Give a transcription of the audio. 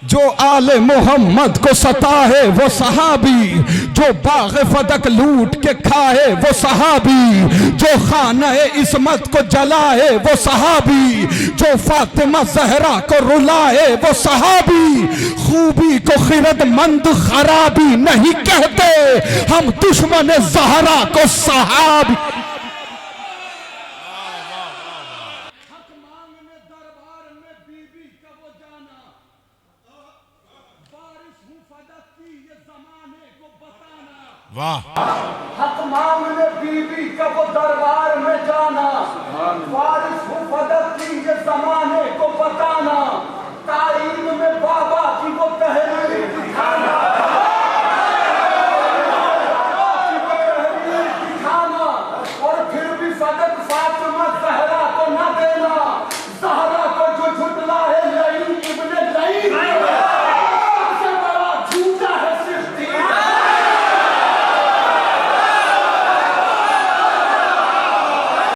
جو آل محمد کو ستائے وہ صحابی، جو باغ فدق لوٹ کے کھائے وہ صحابی، جو خانہ عصمت کو جلائے وہ صحابی، جو فاطمہ زہرا کو رلائے وہ صحابی۔ خوبی کو خرد مند خرابی نہیں کہتے، ہم دشمن زہرا کو صحابی۔ واہ حق مانگنے بی بی کا وہ دربار میں جانا، وارث ہوں فدق کی یہ زمان